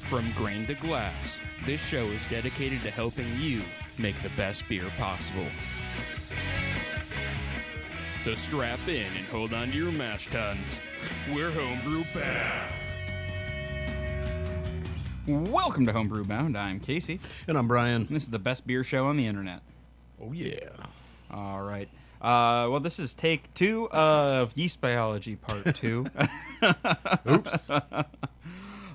From grain to glass, this show is dedicated to helping you make the best beer possible. So strap in and hold on to your mash tuns. We're Homebrew Bound. Welcome to Homebrew Bound. I'm Casey. And I'm Brian. This is the best beer show on the internet. Oh, yeah. All right. Well, this is take 2 of Yeast Biology Part 2. Oops.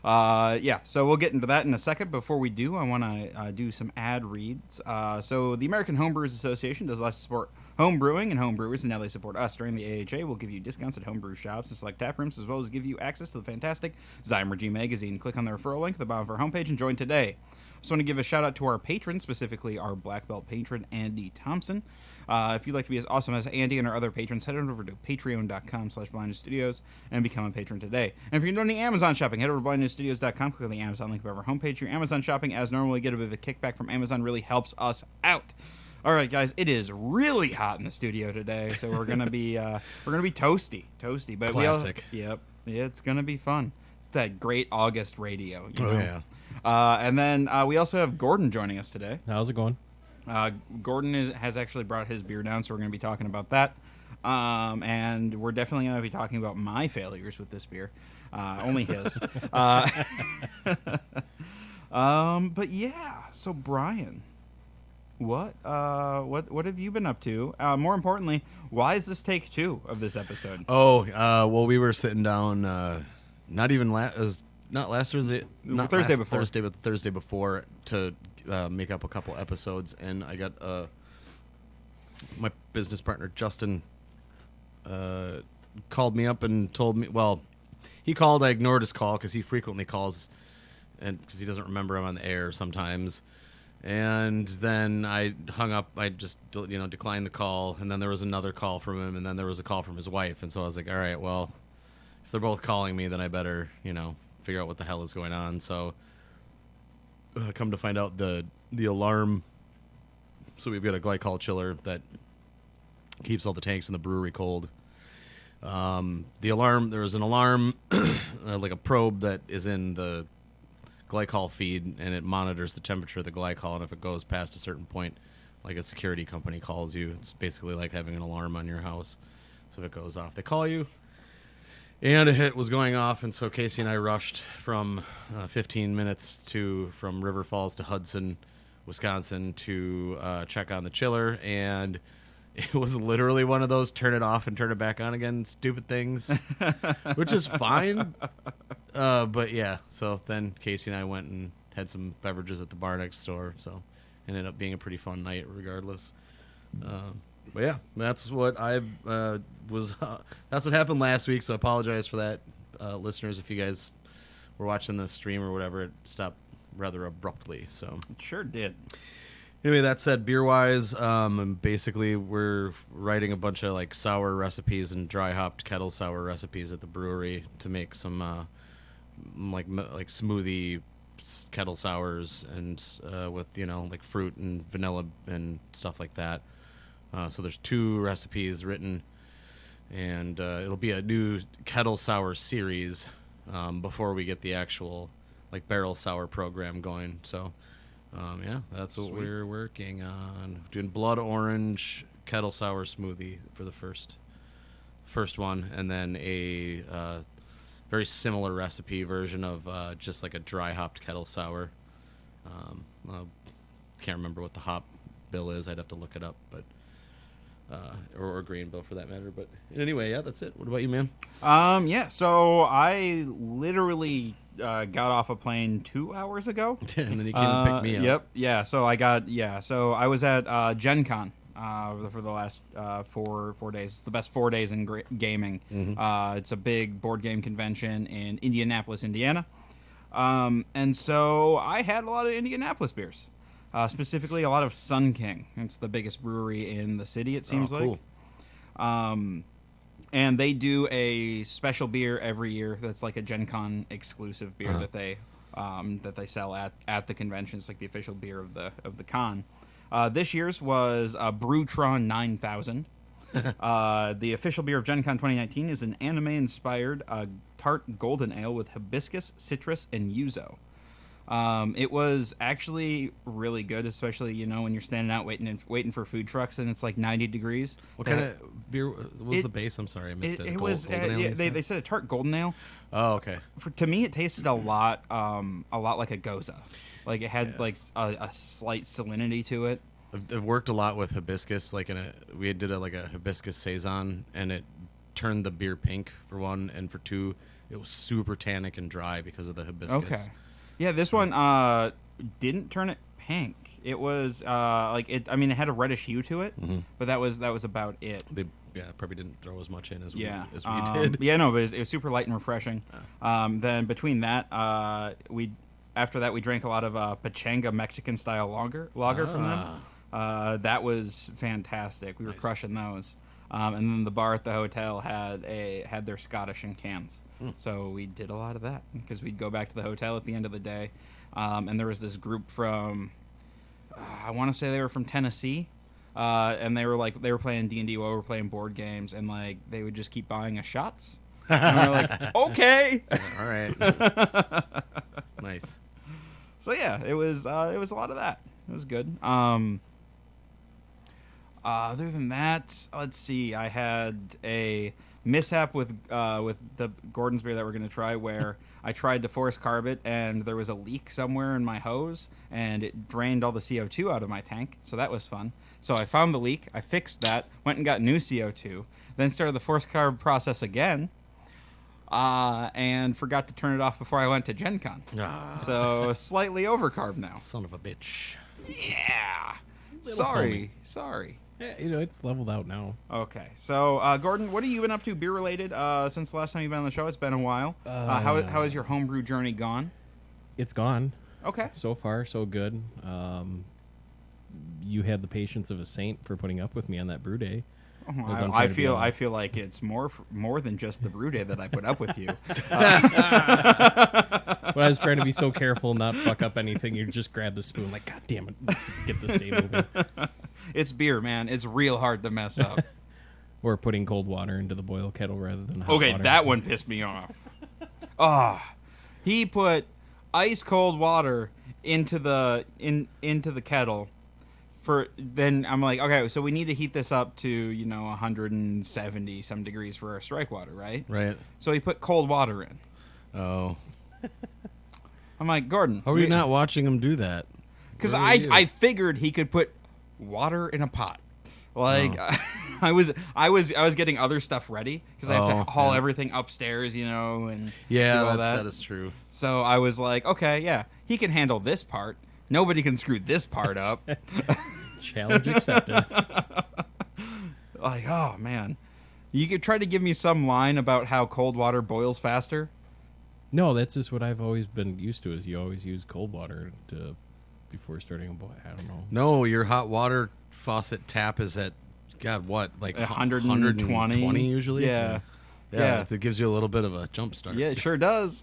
Yeah, so we'll get into that in a second. Before we do, I want to do some ad reads. So the American Homebrewers Association does a lot to support home brewing and home brewers, and now they support us. During the AHA, we'll give you discounts at homebrew shops and select tap rooms, as well as give you access to the fantastic Zymergy magazine. Click on the referral link at the bottom of our homepage and join today. I just want to give a shout out to our patrons, specifically our black belt patron, Andy Thompson. If you'd like to be as awesome as Andy and our other patrons, head on over to patreon.com/blindnewsstudios and become a patron today. And if you're doing the Amazon shopping, head over to blindnewsstudios.com, click on the Amazon link above our homepage. Your Amazon shopping, as normally, get a bit of a kickback from Amazon, really helps us out. All right, guys, it is really hot in the studio today, so we're gonna be toasty, but classic. Yep, it's gonna be fun. It's that great August radio. You know? Yeah. And then we also have Gordon joining us today. How's it going? Gordon has actually brought his beer down, so we're going to be talking about that. And we're definitely going to be talking about my failures with this beer. Only his. But yeah, so Brian, what have you been up to? More importantly, why is this take 2 of this episode? Well, we were sitting down, not last Thursday, not Thursday last before. Thursday, but the Thursday before to make up a couple episodes, and I got my business partner Justin called me up and told me. Well, he called. I ignored his call because he frequently calls, and because he doesn't remember I'm on the air sometimes. And then I hung up. I just declined the call, and then there was another call from him, and then there was a call from his wife, and so I was like, all right, well, if they're both calling me, then I better figure out what the hell is going on. So. Come to find out, the alarm. So we've got a glycol chiller that keeps all the tanks in the brewery cold. The alarm. There was an alarm, like a probe that is in the glycol feed, and it monitors the temperature of the glycol. And if it goes past a certain point, like a security company calls you, it's basically like having an alarm on your house. So if it goes off, they call you. And a hit was going off, and so Casey and I rushed from 15 minutes from River Falls to Hudson, Wisconsin, to check on the chiller, and it was literally one of those turn it off and turn it back on again stupid things, which is fine. But yeah, so then Casey and I went and had some beverages at the bar next door, so it ended up being a pretty fun night regardless. But yeah, that's what that's what happened last week. So I apologize for that, listeners. If you guys were watching the stream or whatever, it stopped rather abruptly. So It sure did. Anyway, that said, beer wise, basically we're writing a bunch of like sour recipes and dry hopped kettle sour recipes at the brewery to make some like smoothie kettle sours and with like fruit and vanilla and stuff like that. So there's 2 recipes written, and it'll be a new kettle sour series before we get the actual like barrel sour program going. So yeah, that's what Sweet. We're working on. Doing blood orange kettle sour smoothie for the first one, and then a very similar recipe version of just like a dry hopped kettle sour. I can't remember what the hop bill is. I'd have to look it up, but. Or green bill for that matter. But anyway, yeah, that's it. What about you, man? Yeah, so I literally got off a plane 2 hours ago. And then you came and picked me up. Yep, yeah, so I was at Gen Con for the last 4 days. It's the best 4 days in gaming. Mm-hmm. It's a big board game convention in Indianapolis, Indiana. And so I had a lot of Indianapolis beers. Specifically, a lot of Sun King. It's the biggest brewery in the city, it seems cool. like. And they do a special beer every year that's like a Gen Con exclusive beer that they sell at the convention. It's like the official beer of the con. This year's was Brewtron 9000. The official beer of Gen Con 2019 is an anime-inspired tart golden ale with hibiscus, citrus, and yuzu. It was actually really good, especially when you're standing out waiting for food trucks and it's like 90 degrees. What kind of beer was the base? I'm sorry, I missed it. It was Golden Ale, yeah, you they said? said a tart golden ale. Oh, okay. To me, it tasted a lot like a Goza. Like it had like a slight salinity to it. I've worked a lot with hibiscus. We did a hibiscus saison, and it turned the beer pink for one, and for two, it was super tannic and dry because of the hibiscus. Okay. Yeah, this one didn't turn it pink. It was like it. I mean, it had a reddish hue to it, but that was about it. They probably didn't throw as much in as we we did. Yeah, no, but it was super light and refreshing. Then between that, after that we drank a lot of Pachanga Mexican style lager from them. That was fantastic. We were crushing those. And then the bar at the hotel had their Scottish in cans. So we did a lot of that because we'd go back to the hotel at the end of the day. And there was this group from, I want to say they were from Tennessee. And they were playing D&D while we were playing board games. And like, they would just keep buying us shots. And we were like, okay. All right. Nice. So yeah, it was a lot of that. It was good. Other than that, let's see. I had a mishap with the Gordon's beer that we're gonna try, where I tried to force carb it, and there was a leak somewhere in my hose, and it drained all the CO2 out of my tank. So that was fun. So I found the leak. I fixed that. Went and got new CO2. Then started the force carb process again. And forgot to turn it off before I went to Gen Con. So slightly overcarb now. Son of a bitch. Yeah. foamy. Sorry. Yeah, it's leveled out now. Okay. So, Gordon, what have you been up to beer related since the last time you've been on the show? It's been a while. How has your homebrew journey gone? It's gone. Okay. So far, so good. You had the patience of a saint for putting up with me on that brew day. I feel like it's more than just the brew day that I put up with you. When I was trying to be so careful not fuck up anything, you just grab the spoon like, God damn it, let's get this day moving. It's beer, man. It's real hard to mess up. Or putting cold water into the boil kettle rather than hot Okay, water. that one pissed me off. He put ice cold water into the kettle. Then I'm like, okay, so we need to heat this up to 170 some degrees for our strike water, right? Right. So he put cold water in. Oh. I'm like, Gordon, How are you not watching him do that? because Where were you? I figured he could put water in a pot. Like I was getting other stuff ready because I have to haul everything upstairs, and do all that is true. So I was like, okay, yeah, he can handle this part. Nobody can screw this part up. Challenge accepted. Like, oh man, you could try to give me some line about how cold water boils faster. No, that's just what I've always been used to. Is you always use cold water before starting a boil. I don't know. No, your hot water faucet tap is at like 120 usually. Yeah. It gives you a little bit of a jump start. Yeah, it sure does.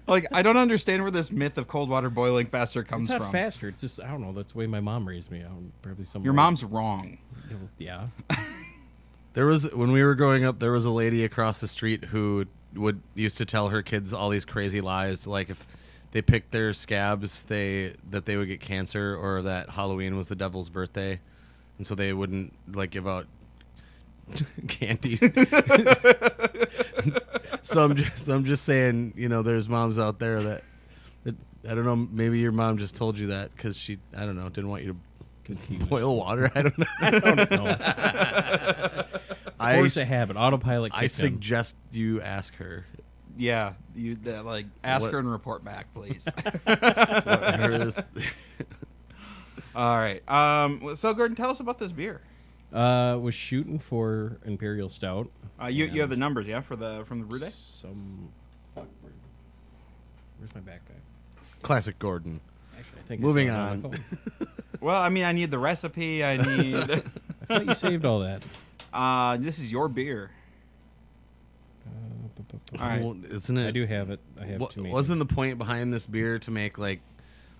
Like, I don't understand where this myth of cold water boiling faster comes It's not from. faster. It's just, I don't know. That's the way my mom raised me. Probably some. Your mom's wrong. Yeah. When we were growing up, there was a lady across the street who used to tell her kids all these crazy lies, like if they picked their scabs, that they would get cancer, or that Halloween was the devil's birthday, and so they wouldn't give out candy. So I'm just saying, there's moms out there that I don't know. Maybe your mom just told you that because she, I don't know, didn't want you to boil water. I don't know. I don't know. Force a habit. Autopilot. I suggest you ask her. Yeah, ask her and report back, please. What hers- All right. So Gordon, tell us about this beer. Was shooting for Imperial Stout. You have the numbers, yeah, from the brew day. Where's my backpack? Classic Gordon. Actually, I think Moving it's on. my phone. Well, I mean, I need the recipe. I need. I thought you saved all that. This is your beer. All right. Well, isn't it? I do have it. I have two. Wasn't the point behind this beer to make like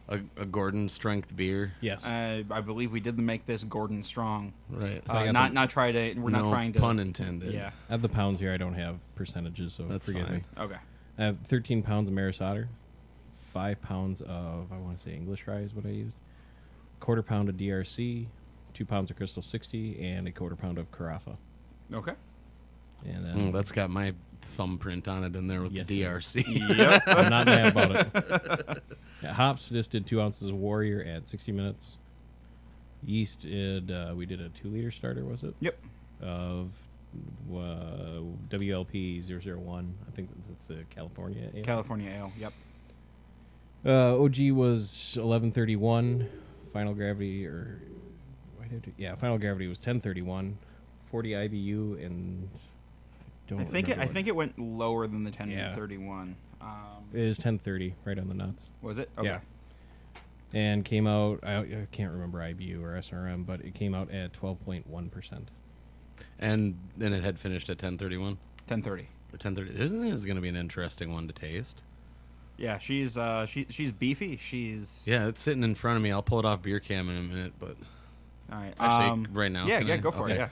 a Gordon strength beer? Yes. I believe we did make this Gordon Strong. Right. Not try to. We're not trying to. Pun intended. Yeah. I have the pounds here. I don't have percentages, so That's forgive fine. me. Okay. I have 13 pounds of Maris Otter, 5 pounds of, I want to say English rye is what I used. Quarter pound of DRC, 2 pounds of Crystal 60, and a quarter pound of Carafa. Okay. And then That's got my thumbprint on it in there with Yes, the it is. DRC. Yep. I'm not mad about it. Yeah, hops just did 2 ounces of Warrior at 60 minutes. Yeast did, we did a 2-liter starter, was it? Yep. Of WLP 001. I think that's a California ale. California ale. Yep. OG was 1131. Final gravity, final gravity was 1031. 40 IBU, and I think it went lower than the 1031. It is 1030, right on the nuts. Was it? Okay. Yeah. And came out, I can't remember IBU or SRM, but it came out at 12.1%. And then it had finished at 10:31 1030. or 10:30. This is going to be an interesting one to taste. Yeah, she's beefy. She's Yeah, it's sitting in front of me. I'll pull it off beer cam in a minute, but all right. actually, right now. Yeah, can yeah, I? go for it. Okay. Yeah.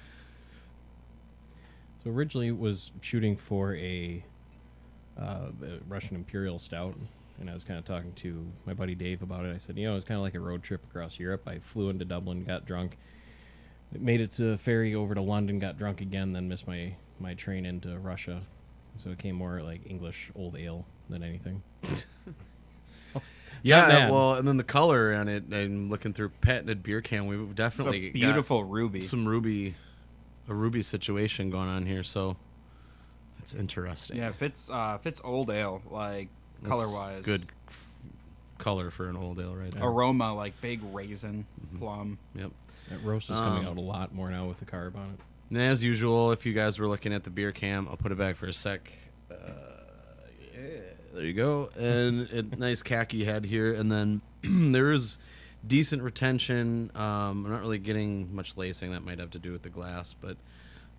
So originally it was shooting for a Russian Imperial Stout, and I was kind of talking to my buddy Dave about it. I said, it's kind of like a road trip across Europe. I flew into Dublin, got drunk, made it to ferry over to London, got drunk again, then missed my train into Russia. So it came more like English old ale than anything. Yeah, bad. well, and then the color on it, and looking through patented beer can, we've It's definitely a beautiful ruby. got some a ruby situation going on here, so it's interesting. Yeah, fits old ale, like That's color wise. good color for an old ale, right there. Aroma, like big raisin, plum. Yep. That roast is coming out a lot more now with the carb on it. And as usual, if you guys were looking at the beer cam, I'll put it back for a sec. There you go. And a nice khaki head here. And then there is decent retention. I'm not really getting much lacing. That might have to do with the glass. But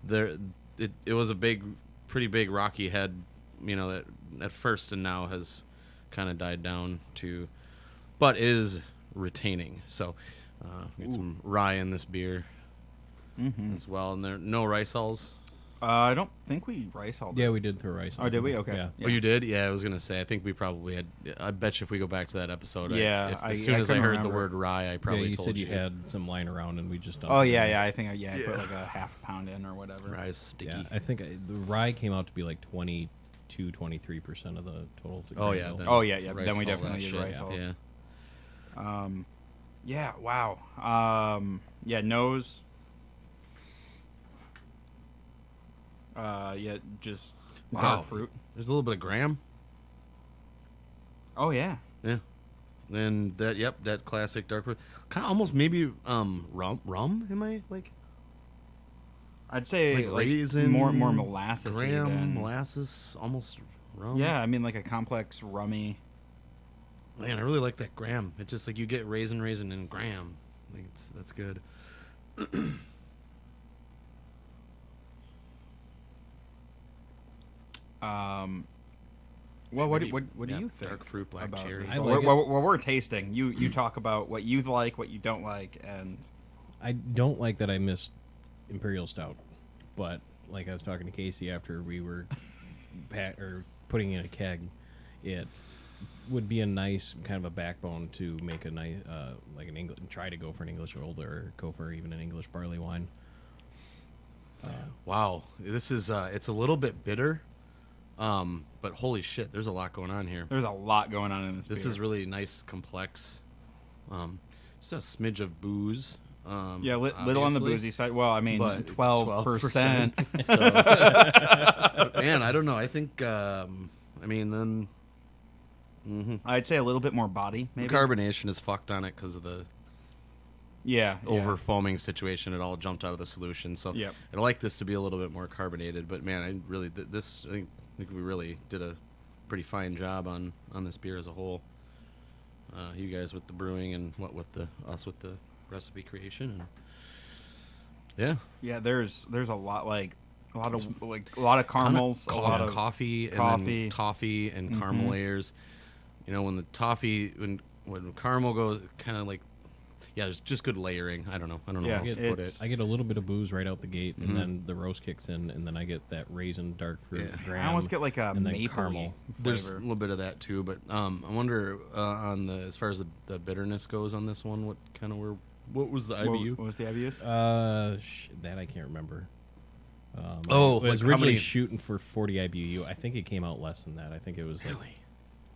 it was a pretty big rocky head, that at first and now has kind of died down to, but is retaining. So get some rye in this beer as well. And there no rice hulls. I don't think we rice all. Yeah, we did throw rice. Oh, did we? Okay. Yeah. Oh, you did? Yeah, I was gonna say. I think we probably had. I bet you if we go back to that episode, Yeah, as soon as I couldn't heard remember. the word rye, I probably Yeah, you told said you had some lying around, and we just dumped Oh it yeah, in. yeah. I think I put like a half pound in or whatever. rye's sticky. Yeah, I think the rye came out to be like 22-23% of the total. Oh, yeah, ale. then- Oh yeah, yeah. Rice Then we hull, definitely that did shit, rice hulls. Yeah. Yeah. Wow. Yeah. Nose. Yeah. Just Wow. dark fruit. There's a little bit of graham. Oh yeah. Yeah. And that classic dark fruit. Kind of almost maybe rum. Am I like I'd say Like raisin, more molasses. graham, molasses, almost rum? Yeah, I mean like a complex rummy. Man, I really like that graham. It's just like you get raisin, and graham. Like that's good. Well, what do Yeah, you think? dark fruit, black about cherry. these? I Well, like we're tasting. You talk about what you like, what you don't like, and I don't like that I missed Imperial Stout, but like I was talking to Casey after we were putting in a keg, it would be a nice kind of a backbone to make a nice like an English, try to go for an English old or go for even an English barley wine. Wow, this is it's a little bit bitter, but holy shit, there's a lot going on here. there's a lot going on in this. This beer. is really nice, complex. Just a smidge of booze. Yeah, little on the obviously, boozy side. Well, I mean, but it's 12%. So, man, I don't know. I think, then I'd say a little bit more body, maybe. carbonation is fucked on it because of the Yeah. over foaming situation. It all jumped out of the solution. So Yep. I'd like this to be a little bit more carbonated. But man, I really I think we really did a pretty fine job on this beer as a whole. You guys with the brewing and us with the recipe creation. And yeah, Yeah, there's a lot a lot of caramels, a lot of coffee, and coffee. then toffee and caramel layers. When the toffee when caramel goes kind of like yeah, there's just good layering. I don't know Yeah, how else to put it. I get a little bit of booze right out the gate, and then the roast kicks in, and then I get that raisin dark fruit. Yeah. Graham, I almost get like a and then maple caramel. There's a flavor. little bit of that too, but I wonder on the as far as the bitterness goes on this one, what was the IBU? What was the IBUs? That I can't remember. Oh, I was like how originally many- shooting for 40 IBU. I think it came out less than that. I think it was like Really?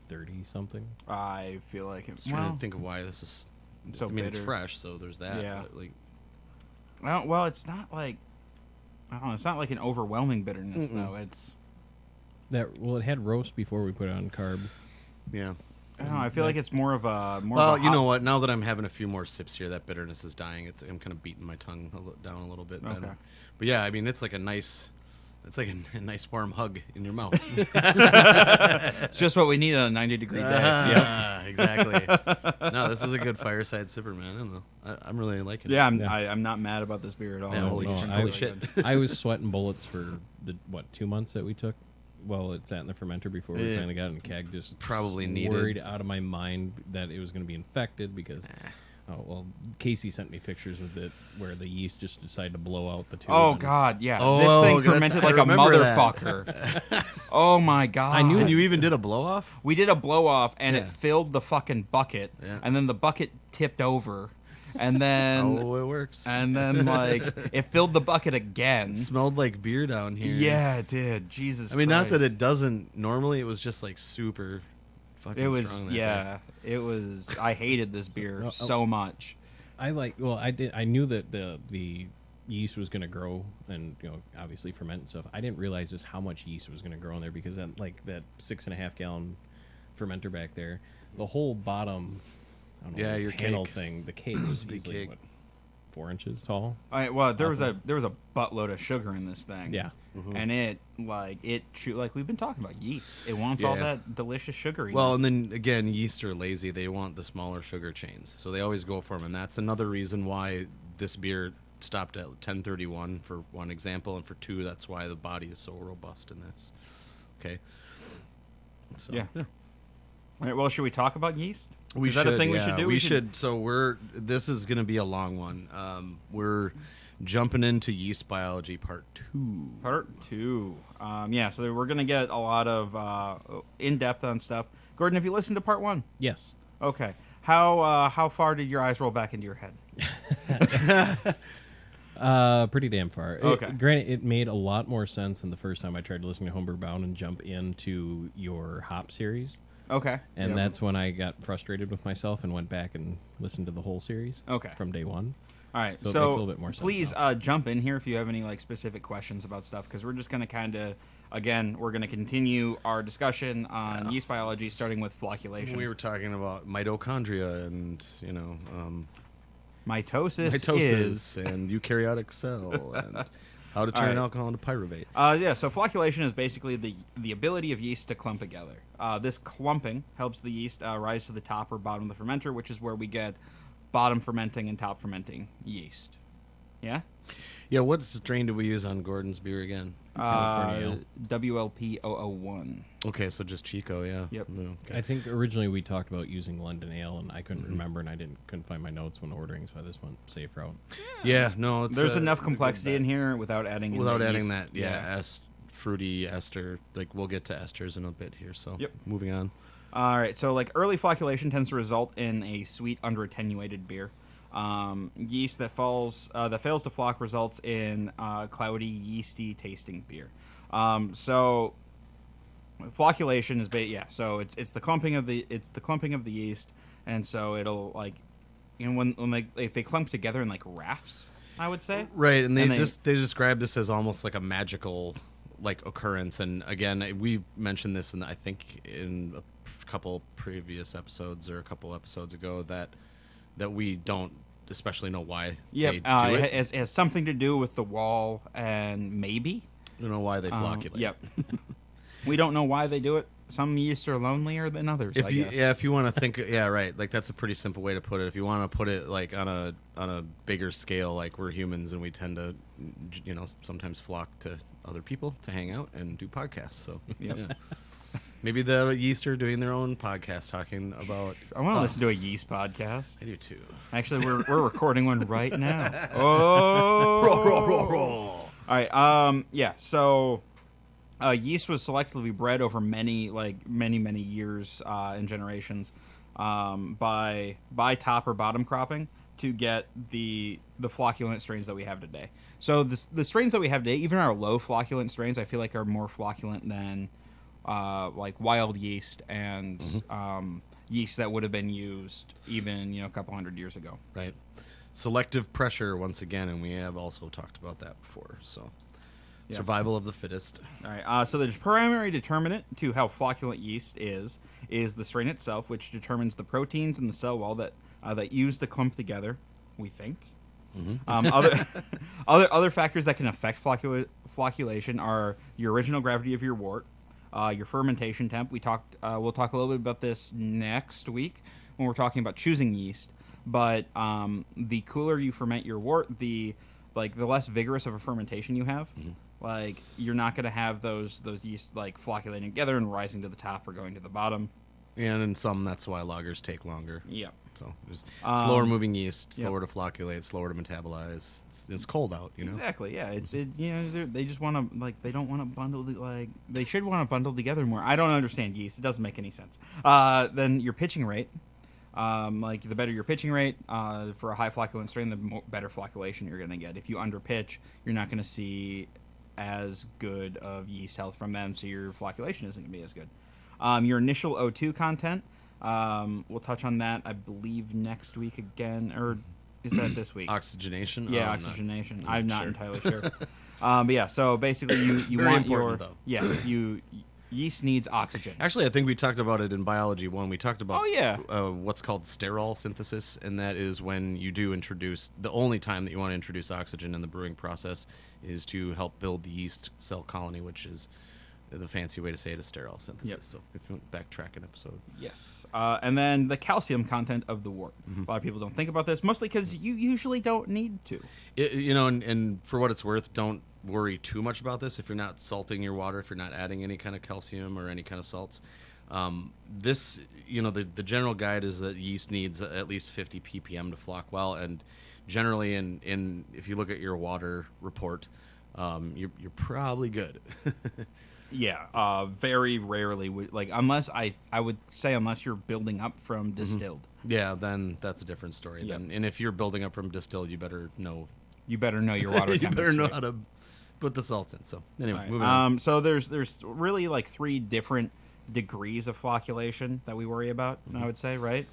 30 something. I feel like it's I was trying to think of why this is. so I mean, it's bitter. fresh, so there's that. Yeah. But like, Well, it's not like I don't know. It's not like an overwhelming bitterness though. It's It had roast before we put it on carb. yeah. I don't know. I feel like it's more of a Well, of a you know hop- what? Now that I'm having a few more sips here, that bitterness is dying. I'm kind of beating my tongue down a little bit. Then. Okay. But yeah, I mean, it's like a nice warm hug in your mouth. It's just what we need on a 90-degree day. Yeah, exactly. No, this is a good fireside sipper, man. I don't know. I'm really liking Yeah, it. I'm not mad about this beer at all. Yeah, holy I, shit. I was sweating bullets for the 2 months that we took. Well, it sat in the fermenter before we Yeah. finally got it in the keg. Just Probably needed. worried out of my mind that it was going to be infected because. Oh well, Casey sent me pictures of it where the yeast just decided to blow out the tube. Oh and God, yeah. Oh, this thing God, fermented I like a remember that. motherfucker. Oh my God. I knew And you even did a blow off? We did a blow off and Yeah. it filled the fucking bucket, Yeah. and then the bucket tipped over, and then Oh, it works. like it filled the bucket again. It smelled like beer down here. Yeah, it did. Jesus. I mean, not that Christ. it doesn't normally. It was just like super fucking It was strong that yeah. day. It was. I hated this beer so much. I knew that the yeast was going to grow and obviously ferment and stuff. I didn't realize just how much yeast was going to grow in there because that 6.5 gallon fermenter back there, the whole bottom, I don't know, Yeah, your panel cake. thing, the cake was Big easily cake. what, 4 inches tall. Well, there was a buttload of sugar in this thing. Yeah. And it like we've been talking about yeast. It wants all Yeah. that delicious sugariness. Well, and then again, yeast are lazy. They want the smaller sugar chains, so they always go for them. And that's another reason why this beer stopped at 1031 for one example, and for two, that's why the body is so robust in this. Okay. So, Yeah. All right. Well, should we talk about yeast? We Is should, that a thing we yeah, should do? We should. So this is going to be a long one. We're jumping into yeast biology part 2. Part 2. Yeah. So we're gonna get a lot of in depth on stuff. Gordon, have you listened to part 1? Yes. Okay. How far did your eyes roll back into your head? Pretty damn far. Okay. Granted, it made a lot more sense than the first time I tried to listen to Homebrew Bound and jump into your hop series. Okay. And Yep. that's when I got frustrated with myself and went back and listened to the whole series. Okay. From day one. All right. So it makes So, a little bit more sense please now. jump in here if you have any specific questions about stuff, because we're just gonna we're gonna continue our discussion on yeast biology, starting with flocculation. We were talking about mitochondria and Mitosis, mitosis and eukaryotic cell and how to turn right. alcohol into pyruvate. Yeah, so flocculation is basically the ability of yeast to clump together. This clumping helps the yeast rise to the top or bottom of the fermenter, which is where we get bottom fermenting and top fermenting yeast. Yeah? Yeah, what strain did we use on Gordon's beer again? California WLP 001. Okay, so just Chico, yeah. Yep. No, I okay. think originally we talked about using London Ale, and I couldn't remember, and I couldn't find my notes when ordering, so I just went safe route. Yeah, no, it's, There's enough a good complexity in bet. here without adding in Without the adding yeast. that, yeah, fruity ester. Like we'll get to esters in a bit here. So Yep. moving on. All right, so early flocculation tends to result in a sweet, under-attenuated beer. Yeast that fails to flock results in cloudy, yeasty tasting beer. So flocculation is so it's the clumping of the yeast, and so it'll if they clump together in rafts, I would say. Right, and they And they describe this as almost like a magical occurrence. And again, we mentioned this I think in a couple previous episodes or a couple episodes ago that we don't especially know why Yep, they do it. it has something to do with the wall and maybe. I don't know why they flocculate. Yep. We don't know why they do it. Some yeast are lonelier than others. I guess. If you want to think, yeah, right. That's a pretty simple way to put it. If you want to put it on a bigger scale, we're humans and we tend to, sometimes flock to other people to hang out and do podcasts. So Yep. yeah. Maybe the yeast are doing their own podcast talking about. I want to us. listen to a yeast podcast. I do too. Actually, we're recording one right now. Oh. All right. Yeah. So, yeast was selectively bred over many years and generations, by top or bottom cropping to get the flocculent strains that we have today. So the strains that we have today, even our low flocculent strains, I feel like are more flocculent than like wild yeast and yeast that would have been used even a couple hundred years ago. Right. Selective pressure once again, and we have also talked about that before. So, survival of the fittest. All right. So the primary determinant to how flocculent yeast is the strain itself, which determines the proteins in the cell wall that use the clump together. We think. Other factors that can affect flocculation are the original gravity of your wort, your fermentation temp. We'll talk a little bit about this next week when we're talking about choosing yeast. But the cooler you ferment your wort, the less vigorous of a fermentation you have. Like, you're not going to have those yeast flocculating together and rising to the top or going to the bottom. And in some, that's why lagers take longer. Yeah. So there's slower moving yeast, slower to flocculate, slower to metabolize. It's cold out, Exactly. Yeah. They just want to they don't want to bundle they should want to bundle together more. I don't understand yeast. It doesn't make any sense. Then your pitching rate. The better your pitching rate for a high flocculent strain, the better flocculation you're going to get. If you underpitch, you're not going to see as good of yeast health from them, so your flocculation isn't going to be as good. Your initial O2 content, we'll touch on that, I believe, next week again, or is that this week? Oxygenation? Yeah, oxygenation. I'm not entirely sure. But yeah, so basically you Very want important, though. Yes, yeast needs oxygen. Actually, I think we talked about it in Biology 1. We talked about what's called sterol synthesis, and that is when you do introduce, the only time that you want to introduce oxygen in the brewing process is to help build the yeast cell colony, which is the fancy way to say it is sterol synthesis. Yep. So if you want to backtrack an episode. Yes. And then the calcium content of the wort. A lot of people don't think about this, mostly because you usually don't need to. And for what it's worth, don't worry too much about this if you're not salting your water, if you're not adding any kind of calcium or any kind of salts. The general guide is that yeast needs at least 50 ppm to flock well, and generally in if you look at your water report, you're probably good. Yeah, very rarely unless I would say unless you're building up from distilled. Yeah, then that's a different story. Yep. And if you're building up from distilled, you better know your water you chemistry. better know how to put the salts in. So anyway, Right. moving on. So there's really 3 different degrees of flocculation that we worry about. I would say, right?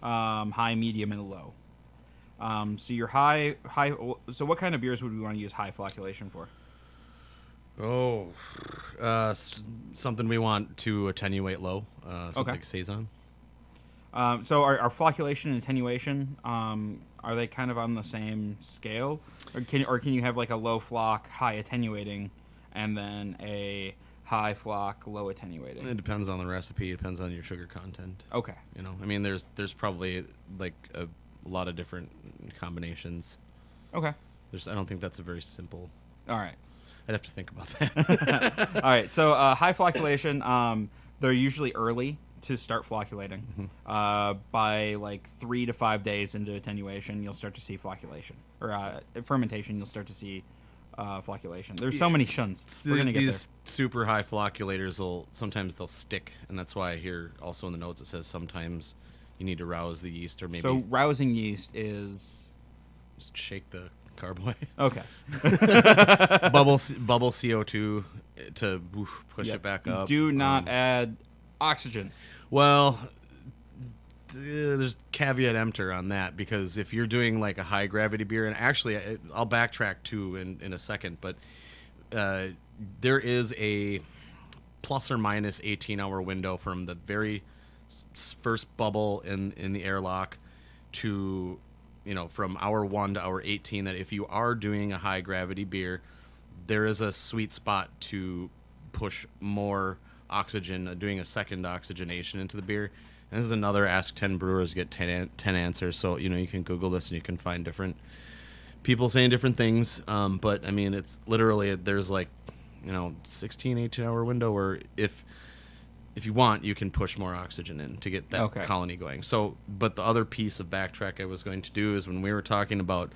High, medium, and low. So your high. So what kind of beers would we want to use high flocculation for? Something we want to attenuate low. Something Okay. like Saison. So our flocculation and attenuation, are they kind of on the same scale, or can you have a low flock, high attenuating, and then a high flock, low attenuating? It depends on the recipe. It depends on your sugar content. Okay. There's probably a lot of different combinations. Okay. I don't think that's a very simple. All right. I'd have to think about that. All right. So high flocculation, they're usually early to start flocculating. By 3 to 5 days into attenuation, you'll start to see flocculation, or fermentation. You'll start to see flocculation. There's so many shuns. We're gonna get These super high flocculators sometimes they'll stick, and that's why here also in the notes it says sometimes you need to rouse the yeast, or maybe So rousing yeast is just shake the carboy. okay. bubble CO2 to push Yep. it back up. Do not add oxygen. Well, there's caveat emptor on that, because if you're doing a high gravity beer, and actually I'll backtrack too in a second, but there is a plus or minus 18-hour window from the very first bubble in the airlock to from hour 1 to hour 18, that if you are doing a high gravity beer, there is a sweet spot to push more oxygen, doing a second oxygenation into the beer. And this is another Ask 10 Brewers, Get 10 Answers. So, you can Google this and you can find different people saying different things. But, it's literally, there's 16, 18-hour window where if if you want, you can push more oxygen in to get that Okay. colony going. So, but the other piece of backtrack I was going to do is when we were talking about,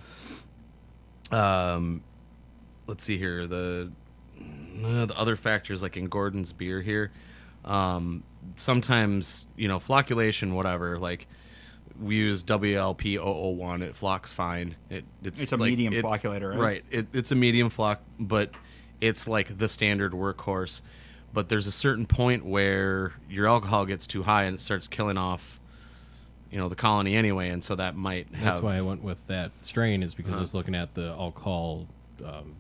let's see here, the other factors like in Gordon's beer here, sometimes, flocculation, whatever, like we use WLP 001, it flocks fine. It's a like, medium flocculator, right? Right. It's a medium flock, but it's like the standard workhorse. But there's a certain point where your alcohol gets too high and it starts killing off, the colony anyway, and so that might have. That's why I went with that strain, is because I was looking at the alcohol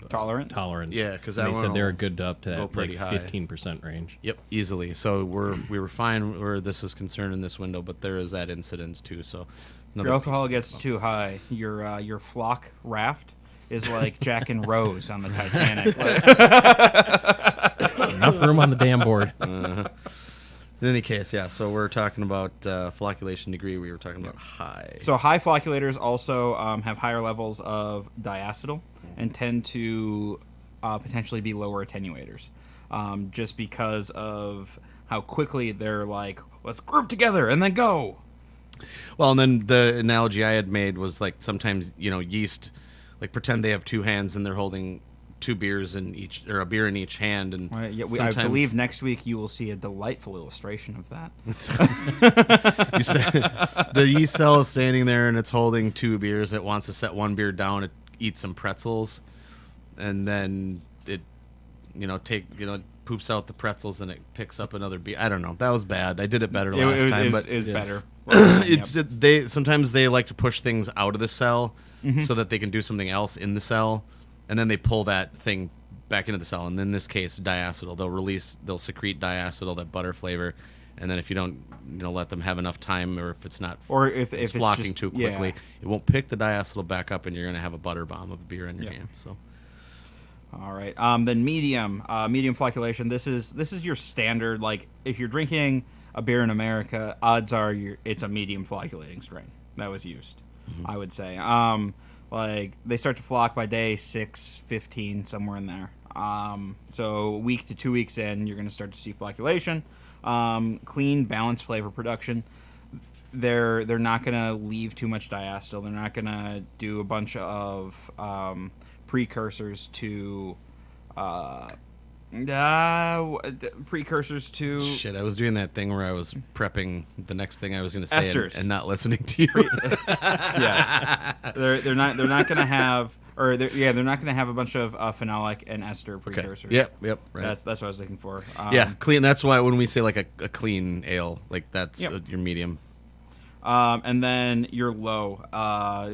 tolerance. Yeah, 'cause and that they said one they were will good up to go that, pretty like high. 15% range. Yep, easily. So we were fine where this is concerned in this window, but there is that incidence too. So If another your alcohol piece. gets too high, your flock raft is like Jack and Rose on the Titanic. Enough room on the damn board. In any case, yeah. So we're talking about flocculation degree. We were talking about high. So high flocculators also have higher levels of diacetyl and tend to potentially be lower attenuators, just because of how quickly they're like, let's group together and then go. Well, and then the analogy I had made was like sometimes yeast, like pretend they have two hands and they're holding two beers in each, or a beer in each hand, and I sometimes- believe next week you will see a delightful illustration of that. You say, the yeast cell is standing there and it's holding two beers. It wants to set one beer down. It eats some pretzels, and then it, poops out the pretzels and it picks up another beer. I don't know. That was bad. I did it better last time, but it was better. sometimes they like to push things out of the cell so that they can do something else in the cell, and then they pull that thing back into the cell. And in this case, diacetyl. They'll secrete diacetyl, that butter flavor. And then if you don't, let them have enough time, or if it's not, Or if it's it's flocking just- too quickly, yeah. it won't pick the diacetyl back up, and you're going to have a butter bomb of beer in your Yeah. hand. So All right. Then medium flocculation. This is your standard. Like if you're drinking a beer in America, odds are it's a medium flocculating strain that was used. I would say. Like they start to flock by day 6, 15, somewhere in there. So a week to 2 weeks in, you're going to start to see flocculation. Clean, balanced flavor production. They're not going to leave too much diacetyl. They're not going to do a bunch of precursors to shit, I was doing that thing where I was prepping the next thing I was going to say Esters. and not listening to you. yes. They're not going to have they're not going to have a bunch of phenolic and ester Okay. precursors. Yep. Right. That's what I was looking for. Yeah, clean. That's why when we say like a clean ale, like that's Yep. your medium. And then your low.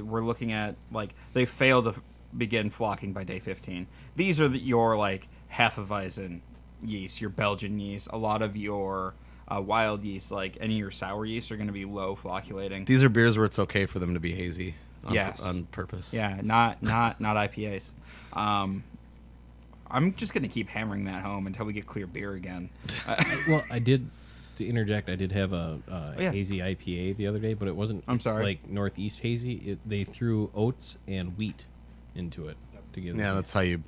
We're looking at like they fail to begin flocking by day 15. These are your like Hefeweizen yeast, your Belgian yeast. A lot of your wild yeast, like any of your sour yeast, are going to be low flocculating. These are beers where it's okay for them to be hazy. Yes. On purpose. Yeah, not IPAs. I'm just going to keep hammering that home until we get clear beer again. Well, I did, to interject, I did have a yeah. hazy IPA the other day, but it wasn't I'm sorry. like Northeast hazy. They threw oats and wheat into it together. Yeah, that's how you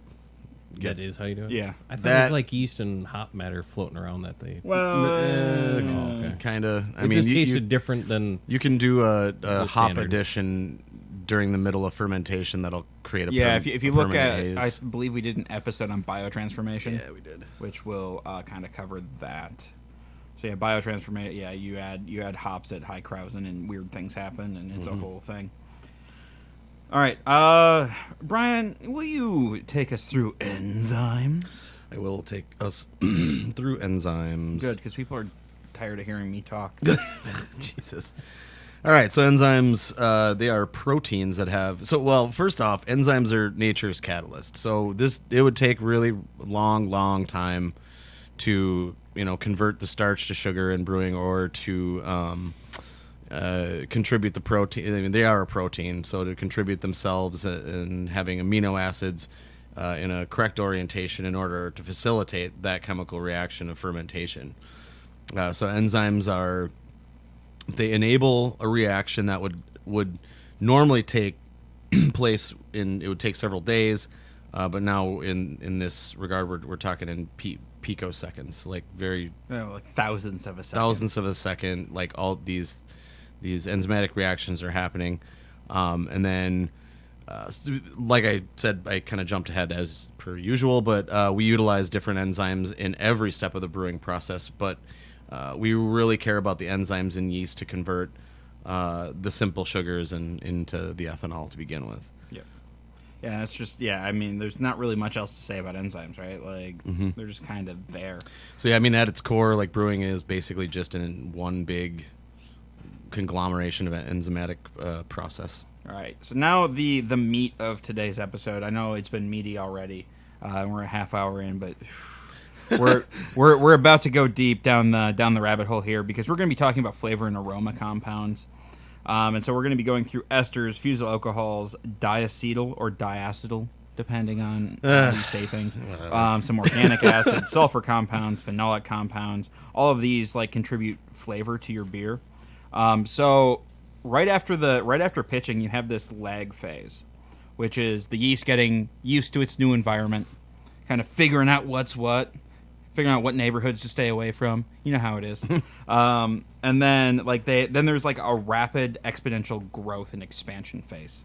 That is how you do it? Yeah. I thought it That- was like yeast and hop matter floating around that they... Well, okay. kind of. I It mean, just you, tasted you, different than... you can do a hop standard. addition during the middle of fermentation that'll create a yeah, perm- if you a look at, permanent I haze. believe we did an episode on biotransformation, Yeah, we did. which will kind of cover that. So yeah, biotransformation. Yeah, you add hops at high Krausen and weird things happen, and it's a whole thing. All right, Brian, will you take us through enzymes? I will take us through enzymes. Good, because people are tired of hearing me talk. Jesus. All right, so enzymes, they are proteins that have... So, well, first off, enzymes are nature's catalyst. So it would take really long time to, convert the starch to sugar in brewing, or to contribute the protein. I mean, they are a protein, so to contribute themselves and having amino acids in a correct orientation in order to facilitate that chemical reaction of fermentation. So enzymes are... They enable a reaction that would normally take place it would take several days, but now in this regard we're talking in picoseconds, like very like thousandths of a second. thousandths of a second. Like all these enzymatic reactions are happening, and then. Like I said, I kind of jumped ahead as per usual, but we utilize different enzymes in every step of the brewing process. But we really care about the enzymes in yeast to convert the simple sugars into the ethanol to begin with. Yeah, it's just, I mean, there's not really much else to say about enzymes, right? Like, they're just kind of there. So, yeah, I mean, at its core, like, brewing is basically just in one big conglomeration of an enzymatic process. All right, so now the meat of today's episode. I know it's been meaty already, and we're a half hour in, but we're about to go deep down the rabbit hole here because we're going to be talking about flavor and aroma compounds. And so we're going to be going through esters, fusel alcohols, diacetyl or diacetyl, depending on how you say things. Some organic acids, sulfur compounds, phenolic compounds. All of these like contribute flavor to your beer. So right after pitching, you have this lag phase, which is the yeast getting used to its new environment, kind of figuring out what's what. Figuring out what neighborhoods to stay away from. You know how it is. And then then there's like a rapid exponential growth and expansion phase.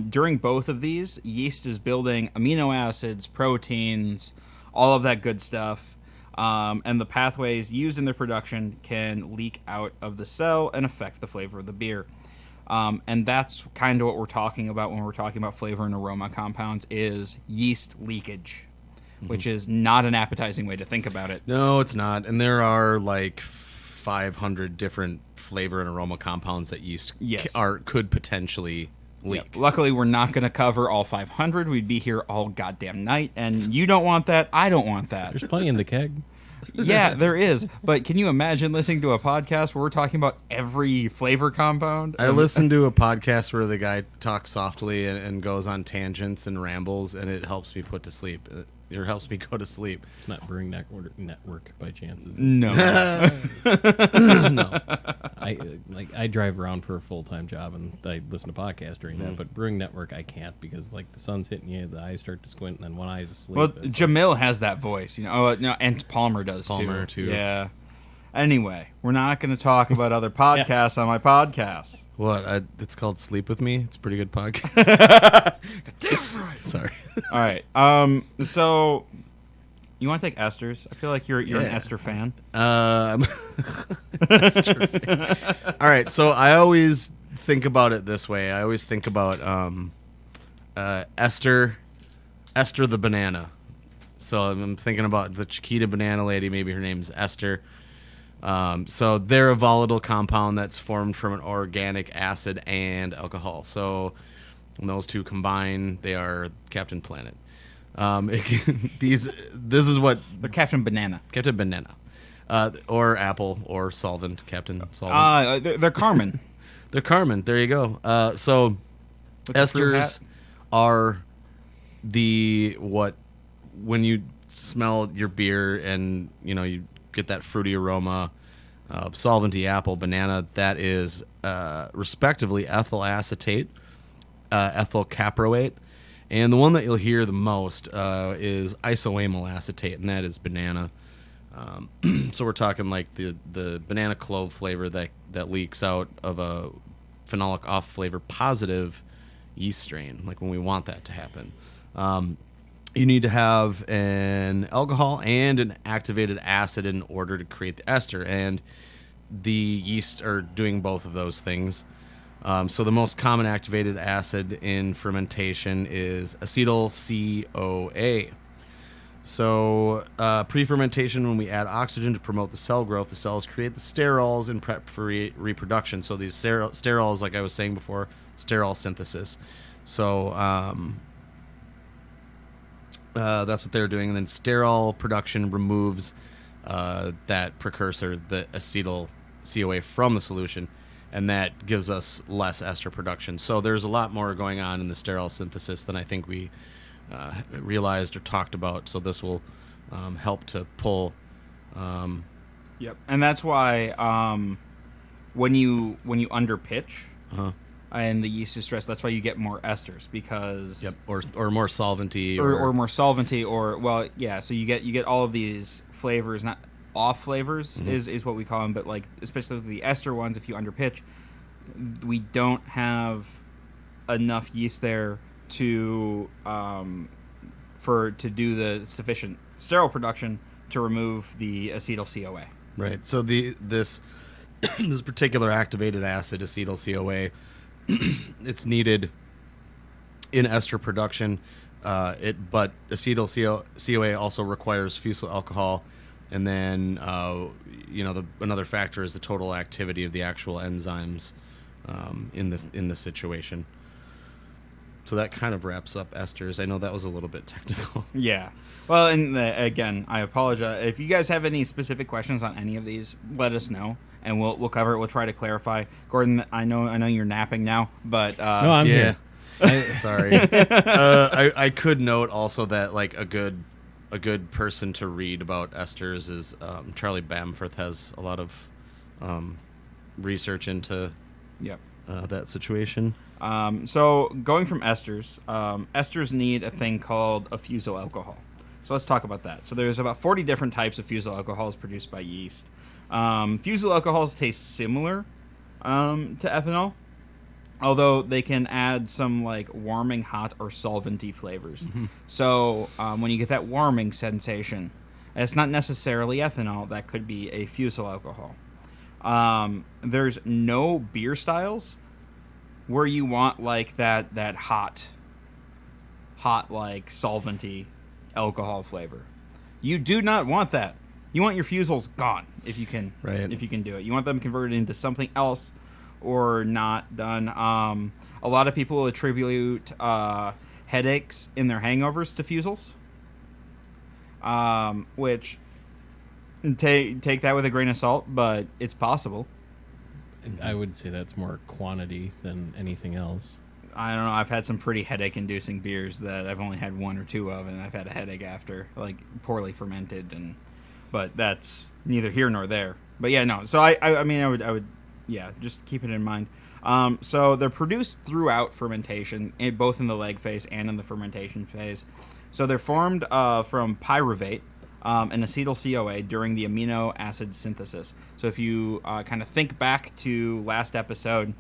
During both of these, yeast is building amino acids, proteins, all of that good stuff. And the pathways used in their production can leak out of the cell and affect the flavor of the beer. And that's kind of what we're talking about when we're talking about flavor and aroma compounds is yeast leakage. Which is not an appetizing way to think about it. No, it's not. And there are like 500 different flavor and aroma compounds that yeast could potentially leak. Yep. Luckily, we're not going to cover all 500. We'd be here all goddamn night. And you don't want that. I don't want that. There's plenty in the keg. Yeah, there is. But can you imagine listening to a podcast where we're talking about every flavor compound? I listened to a podcast where the guy talks softly and goes on tangents and rambles, and it helps me put to sleep. It helps me go to sleep. It's not Brewing Network by chance, is it? No. No. I drive around for a full-time job, and I listen to podcasts during that, but Brewing Network I can't because like the sun's hitting you, the eyes start to squint, and then one eye's asleep. Well, Jamil has that voice, you know. Oh, no, and Palmer does too. Yeah. Anyway, we're not going to talk about other podcasts on my podcast. What? It's called Sleep With Me. It's a pretty good podcast. Damn right. Sorry. All right. So you want to take esters? I feel like you're an ester fan. Ester fan. All right. So I always think about it this way. I always think about Esther the banana. So I'm thinking about the Chiquita banana lady. Maybe her name's Esther. So they're a volatile compound that's formed from an organic acid and alcohol. So when those two combine, they are Captain Planet. This is what they're Captain Banana. Captain Banana, or Apple, or Solvent. Captain Solvent. They're Carmen. They're Carmen. There you go. So esters are when you smell your beer and you get that fruity aroma of solventy apple, banana, that is respectively ethyl acetate, ethyl caproate, and the one that you'll hear the most is isoamyl acetate, and that is banana. So we're talking like the banana clove flavor that leaks out of a phenolic off flavor positive yeast strain, like when we want that to happen. You need to have an alcohol and an activated acid in order to create the ester, and the yeast are doing both of those things. So the most common activated acid in fermentation is acetyl CoA. So pre-fermentation, when we add oxygen to promote the cell growth, the cells create the sterols and prep for reproduction. So these sterols, like I was saying before, sterol synthesis. So that's what they're doing, and then sterol production removes that precursor, the acetyl CoA, from the solution, and that gives us less ester production. So there's a lot more going on in the sterol synthesis than I think we realized or talked about. So this will help to pull. Yep, and that's why when you underpitch, and the yeast is stressed. That's why you get more esters because Yep. Or more solventy. or more solventy or well yeah. So you get all of these flavors, not off flavors is what we call them, but like especially the ester ones. If you underpitch, we don't have enough yeast there to do the sufficient sterile production to remove the acetyl CoA. Right. So this this particular activated acid, acetyl CoA, it's needed in ester production. But acetyl CoA also requires fusel alcohol, and then another factor is the total activity of the actual enzymes in this situation. So that kind of wraps up esters. I know that was a little bit technical. Yeah. Well, and again, I apologize. If you guys have any specific questions on any of these, let us know, and we'll cover it. We'll try to clarify. Gordon, I know you're napping now, but No, I'm here. Sorry. I could note also that like a good person to read about esters is Charlie Bamforth has a lot of research into yep. that situation. So going from esters, esters need a thing called a fusel alcohol. So let's talk about that. So there's about 40 different types of fusel alcohols produced by yeast. Fusel alcohols taste similar to ethanol, although they can add some like warming, hot, or solventy flavors. Mm-hmm. So when you get that warming sensation, it's not necessarily ethanol. That could be a fusel alcohol. There's no beer styles where you want like that hot like solventy alcohol flavor. You do not want that. You want your fusels gone if you can. Right. If you can do it, you want them converted into something else or not done. A lot of people attribute headaches in their hangovers to fusels, which take that with a grain of salt, but it's possible. I would say that's more quantity than anything else. I don't know. I've had some pretty headache-inducing beers that I've only had one or two of, and I've had a headache after, like poorly fermented, but that's neither here nor there. But yeah, no. So I mean, I would, yeah, just keep it in mind. So they're produced throughout fermentation, both in the leg phase and in the fermentation phase. So they're formed from pyruvate and acetyl CoA during the amino acid synthesis. So if you kind of think back to last episode,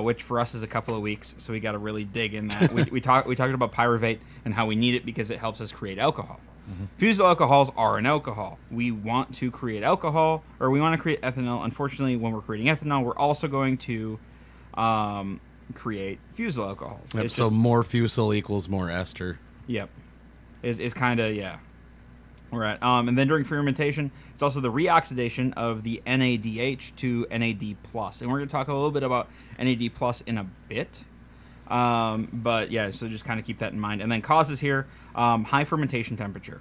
which for us is a couple of weeks, so we got to really dig in that. we talked about pyruvate and how we need it because it helps us create alcohol. Mm-hmm. Fusel alcohols are an alcohol. We want to create alcohol, or we want to create ethanol. Unfortunately, when we're creating ethanol, we're also going to create fusel alcohols. Yep, so more fusel equals more ester. Yep. Is kind of, yeah. Right. And then during fermentation, it's also the reoxidation of the NADH to NAD+. And we're going to talk a little bit about NAD+ in a bit. But yeah, so just kind of keep that in mind. And then causes here, high fermentation temperature.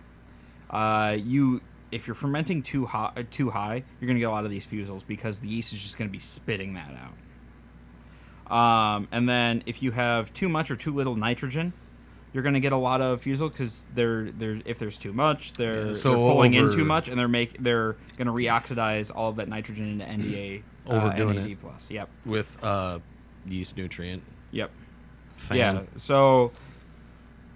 If you're fermenting too high, you're going to get a lot of these fusels because the yeast is just going to be spitting that out. And then if you have too much or too little nitrogen, you're going to get a lot of fusel because if there's too much, they're pulling in too much, and they're going to reoxidize all of that nitrogen into NAD+. Yep. With yeast nutrient. Yep. Fan. Yeah. So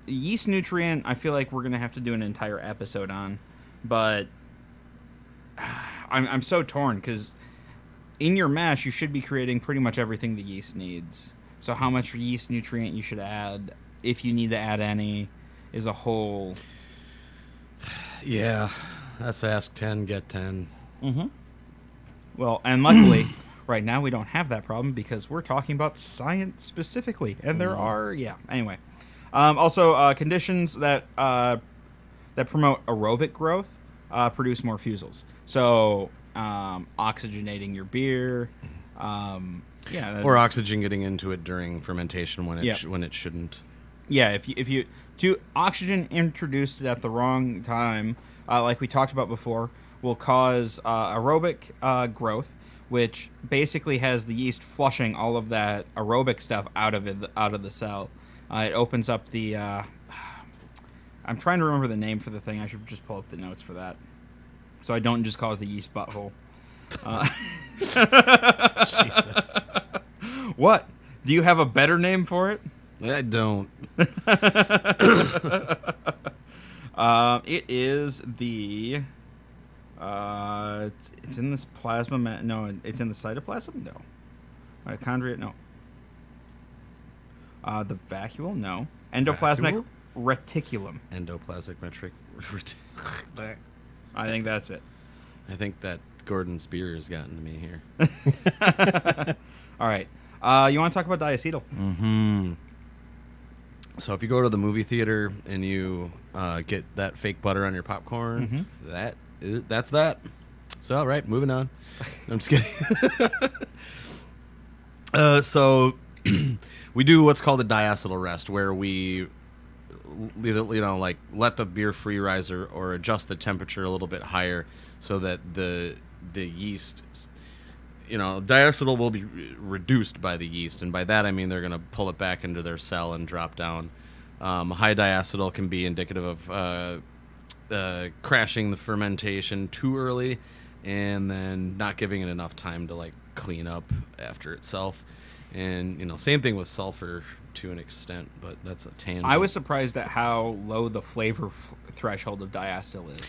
yeast nutrient, I feel like we're going to have to do an entire episode on, but I'm so torn because in your mash you should be creating pretty much everything the yeast needs. So how much yeast nutrient you should add, if you need to add any, is a whole... Yeah, that's ask 10, get 10. Mm-hmm. Well, and luckily, right now we don't have that problem because we're talking about science specifically, and there are, yeah. Anyway, also conditions that promote aerobic growth produce more fusels. So oxygenating your beer, yeah, or oxygen getting into it during fermentation when it shouldn't. Yeah, if you oxygen introduced at the wrong time, like we talked about before, will cause aerobic growth, which basically has the yeast flushing all of that aerobic stuff out of the cell. It opens up the. I'm trying to remember the name for the thing. I should just pull up the notes for that, so I don't just call it the yeast butthole. Jesus. What? Do you have a better name for it? I don't. It is the. It's in this plasma. No, it's in the cytoplasm. No. Mitochondria. No. The vacuole. No. Endoplasmic Vacuole? reticulum. Endoplasmic metric. I think that's it. I think that Gordon's beer has gotten to me here. All right. You want to talk about diacetyl? Mm-hmm. So if you go to the movie theater and you get that fake butter on your popcorn, that's that. So, all right, moving on. I'm just kidding. So we do what's called a diacetyl rest, where we either like let the beer free rise or adjust the temperature a little bit higher so that the yeast, diacetyl will be reduced by the yeast, and by that I mean they're going to pull it back into their cell and drop down. High diacetyl can be indicative of crashing the fermentation too early, and then not giving it enough time to like clean up after itself. And same thing with sulfur to an extent, but that's a tangent. I was surprised at how low the flavor threshold of diacetyl is.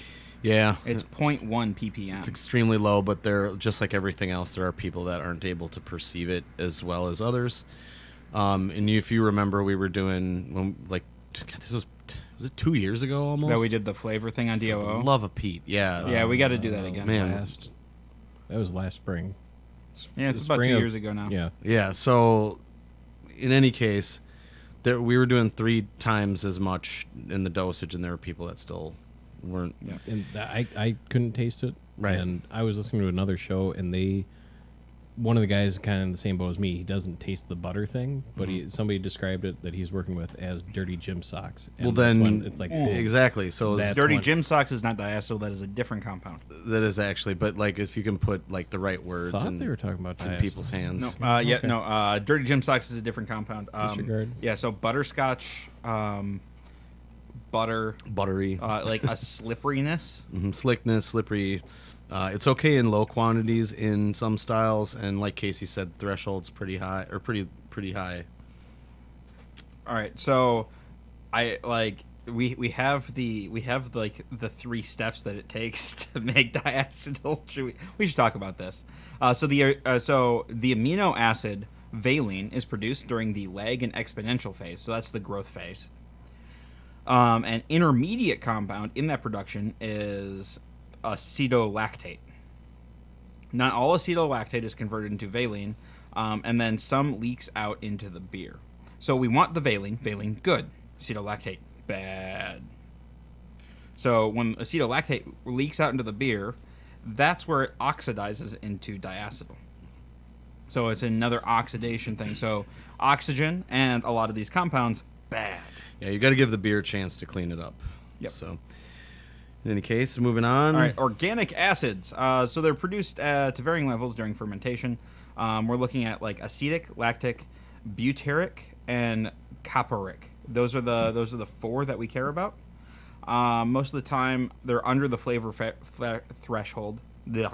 Yeah, It's 0.1 ppm. it's extremely low, but they're just like everything else. There are people that aren't able to perceive it as well as others. And if you remember, we were doing this was it 2 years ago almost That we did the flavor thing on For the DOO. love of Pete. Yeah, Yeah, we got to do that again. Man. That was last spring. Yeah, it's The about 2 spring of- years ago now. Yeah. Yeah, so in any case, we were doing 3 times as much in the dosage, and there were people that still weren't. Yeah. And I couldn't taste it. Right. And I was listening to another show, and one of the guys kind of in the same boat as me. He doesn't taste the butter thing, but somebody described it that he's working with as dirty gym socks. And Well, that's then when it's like boom. exactly. So That's Dirty one- gym socks is not diacetyl. That is a different compound. that is actually, but like if you can put like the right words Thought in, they were talking about in diacetyl. people's hands. No, Okay. Dirty gym socks is a different compound. Disregard. Yeah, so butterscotch, butter, Buttery, like a slipperiness. slickness, slippery. It's okay in low quantities in some styles, and like Casey said, threshold's pretty high or pretty high. All right, so I like we have the 3 steps that it takes to make diacetyl. We should talk about this. So the amino acid valine is produced during the lag and exponential phase. So that's the growth phase. An intermediate compound in that production is acetolactate. Not all acetolactate is converted into valine, and then some leaks out into the beer. So we want the valine good. Acetolactate, bad. So when acetolactate leaks out into the beer, that's where it oxidizes into diacetyl. So it's another oxidation thing. So oxygen and a lot of these compounds, bad. Yeah, you got to give the beer a chance to clean it up. Yep. So, in any case, moving on. All right, organic acids. So they're produced to varying levels during fermentation. We're looking at like acetic, lactic, butyric, and caprylic. Those are the 4 that we care about. Most of the time, they're under the flavor threshold. A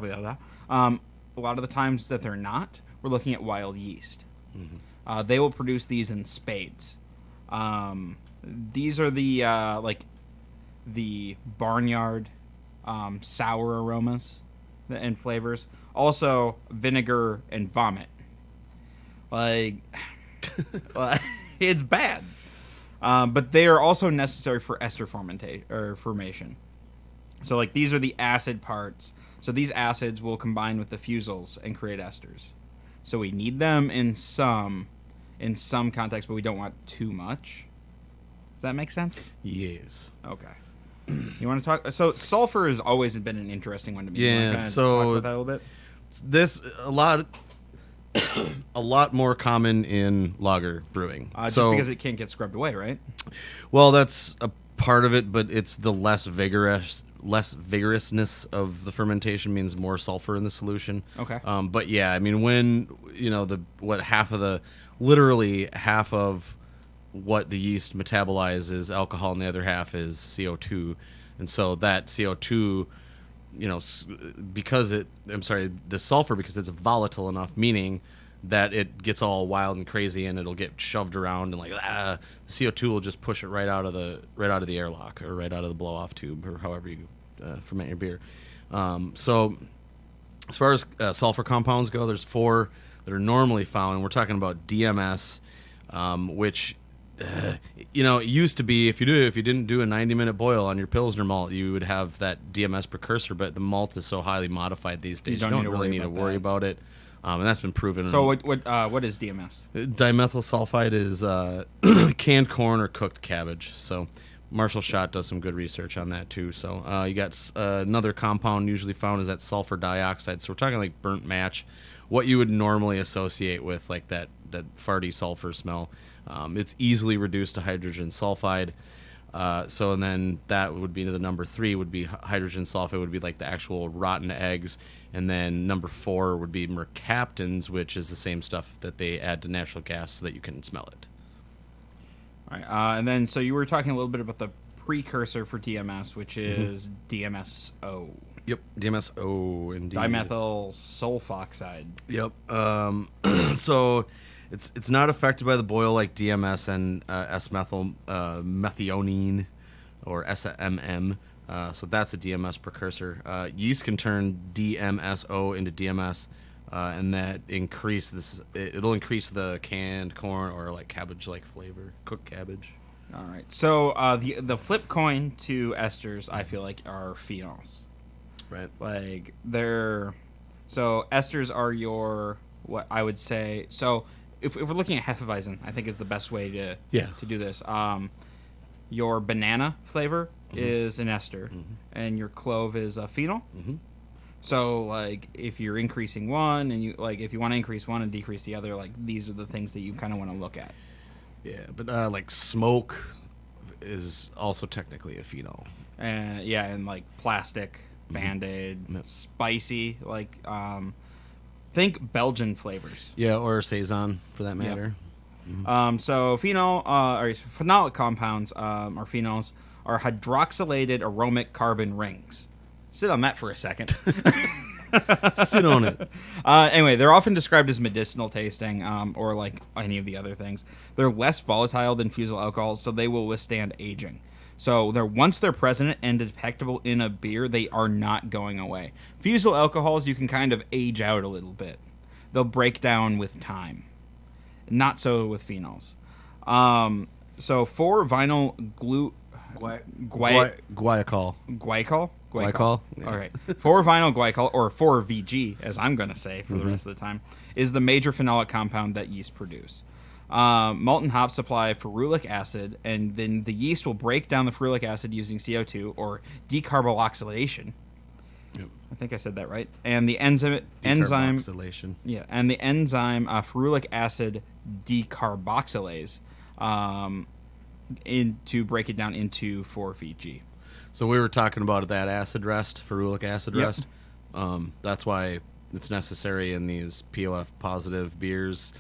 lot of the times that they're not, we're looking at wild yeast. Mm-hmm. They will produce these in spades. These are the barnyard sour aromas and flavors. Also, vinegar and vomit. Like, it's bad. But they are also necessary for ester formation. So, like, these are the acid parts. So these acids will combine with the fusels and create esters. So we need them in some context, but we don't want too much. Does that make sense? Yes. Okay. You want to talk? So sulfur has always been an interesting one to me. You Yeah, wanna kinda so- talk about that a little bit. This a lot more common in lager brewing. Just because it can't get scrubbed away, right? Well, that's a part of it, but it's the less vigorousness of the fermentation means more sulfur in the solution. Okay. But yeah, I mean, when literally half of what the yeast metabolizes is alcohol, and the other half is CO2, and so that CO2, the sulfur, because it's volatile enough, meaning that it gets all wild and crazy and it'll get shoved around and like the CO2 will just push it right out of the airlock or right out of the blow off tube or however you ferment your beer. So as far as sulfur compounds go, there's 4 that are normally found. And we're talking about DMS, which it used to be if you didn't do a 90-minute boil on your Pilsner malt, you would have that DMS precursor. But the malt is so highly modified these days, you don't really need to worry about it. And that's been proven. So what is DMS? Dimethyl sulfide is canned corn or cooked cabbage. So Marshall Schott does some good research on that too. So you got another compound usually found is that sulfur dioxide. So we're talking like burnt match, what you would normally associate with like that farty sulfur smell. It's easily reduced to hydrogen sulfide. And then that would be the number 3 would be hydrogen sulfide would be like the actual rotten eggs. And then number 4 would be mercaptans, which is the same stuff that they add to natural gas so that you can smell it. All right. And then so you were talking a little bit about the precursor for DMS, which is DMSO. Yep, DMSO indeed. Dimethyl sulfoxide. Yep. So it's not affected by the boil like DMS and S-methyl methionine or SMM. So that's a DMS precursor. Yeast can turn DMSO into DMS, and that it'll increase the canned corn or like cabbage-like flavor, cooked cabbage. All right. So the flip coin to esters, I feel like, are phenols. Right. Like so esters are your what I would say. So if we're looking at Hefeweizen, I think is the best way to do this. Your banana flavor is an ester, and your clove is a phenol. So like if you're increasing one, and if you want to increase one and decrease the other, like these are the things that you kind of want to look at. Yeah, but like smoke is also technically a phenol. And like plastic, Band-Aid, spicy, like think Belgian flavors. Yeah, or Saison for that matter. So phenolic compounds or phenols are hydroxylated aromatic carbon rings. Sit on that for a second. Sit on it. Anyway, they're often described as medicinal tasting or like any of the other things. They're less volatile than fusel alcohols, so they will withstand aging. So once they're present and detectable in a beer, they are not going away. Fusel alcohols, you can kind of age out a little bit. They'll break down with time. Not so with phenols. So 4-vinyl Guaiacol. Glycol? Yeah. All right. 4-vinyl glycol, or 4-VG, as I'm going to say for the rest of the time, is the major phenolic compound that yeast produce. Malt and hops supply ferulic acid, and then the yeast will break down the ferulic acid using CO2 or decarboxylation. Yep. I think I said that right. And the enzyme Decarboxylation. Yeah, and the enzyme ferulic acid decarboxylase to break it down into 4-VG. So we were talking about that acid rest, ferulic acid Yep. rest. That's why it's necessary in these POF positive beers.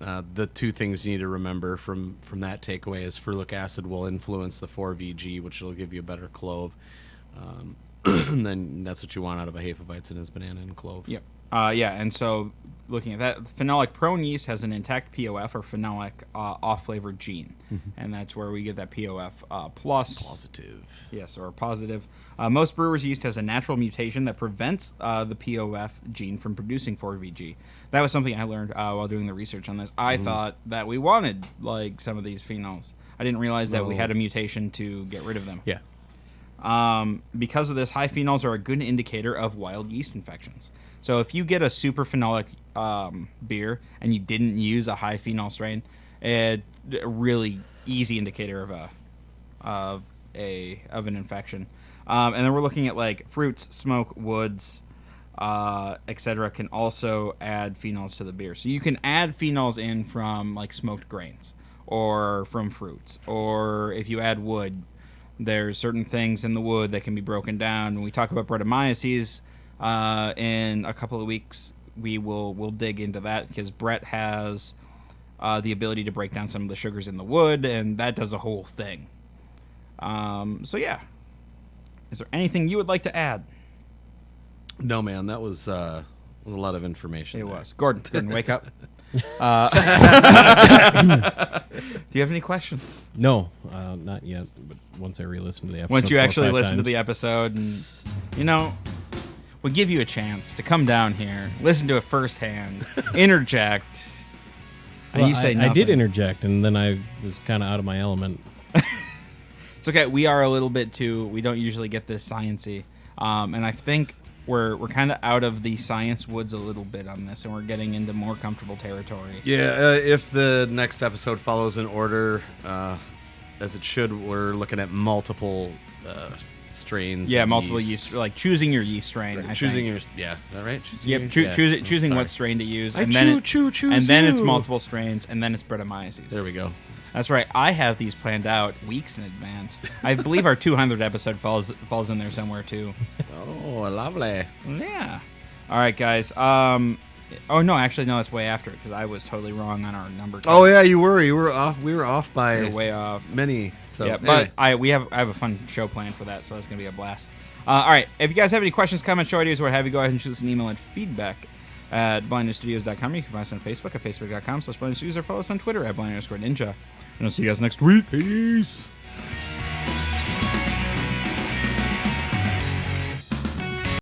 The 2 things you need to remember from that takeaway is ferulic acid will influence the 4-VG, which will give you a better clove. And then that's what you want out of a Hefeweizen is banana and clove. Yep. And so looking at that, phenolic prone yeast has an intact POF or phenolic off-flavored gene. And that's where we get that POF plus. Positive. Yes, or positive. Most brewers' yeast has a natural mutation that prevents the POF gene from producing 4-VG. That was something I learned while doing the research on this. I thought that we wanted like some of these phenols. I didn't realize that we had a mutation to get rid of them. Yeah. Because of this, high phenols are a good indicator of wild yeast infections. So if you get a super phenolic beer and you didn't use a high phenol strain, it's a really easy indicator of an infection. And then we're looking at like fruits, smoke, woods, etc. can also add phenols to the beer. So you can add phenols in from like smoked grains or from fruits, or if you add wood, there's certain things in the wood that can be broken down. When we talk about Brettanomyces in a couple of weeks, we'll dig into that because Brett has the ability to break down some of the sugars in the wood, and that does a whole thing. So yeah, is there anything you would like to add? No, man, that was a lot of information. It was. Gordon, wake up. Do you have any questions? No, not yet. But once I re-listen to the episode, Once you 4 or actually 5 listen to times. the episode, and we'll give you a chance to come down here, listen to it firsthand, interject. And Well, you say I nothing. did interject, and then I was kind of out of my element. It's okay. We are a little bit too. We don't usually get this sciencey, and I think we're kind of out of the science woods a little bit on this, and we're getting into more comfortable territory. Yeah, if the next episode follows in order, as it should, we're looking at multiple strains. Yeah, of multiple yeast, like choosing your yeast strain. Right, I choosing think. your, yeah, is that right? Choosing Yep, your- yeah. choosing Sorry. what strain to use, I and then choose and then it's you. multiple strains, and then it's Brettanomyces. There we go. That's right. I have these planned out weeks in advance. I believe our 200th episode falls in there somewhere too. Oh, lovely. Yeah. All right, guys. Oh no, actually no, that's way after because I was totally wrong on our number. Oh yeah, you were off. We were off by You're way off. many. So Yeah, anyway. but I have a fun show planned for that, so that's gonna be a blast. All right, if you guys have any questions, comments, show ideas, or what have you, go ahead and shoot us an email at feedback@blindnewstudios.com. You can find us on Facebook at facebook.com/blindnewstudios or follow us on Twitter at blind_ninja. And I'll see you guys next week. Peace.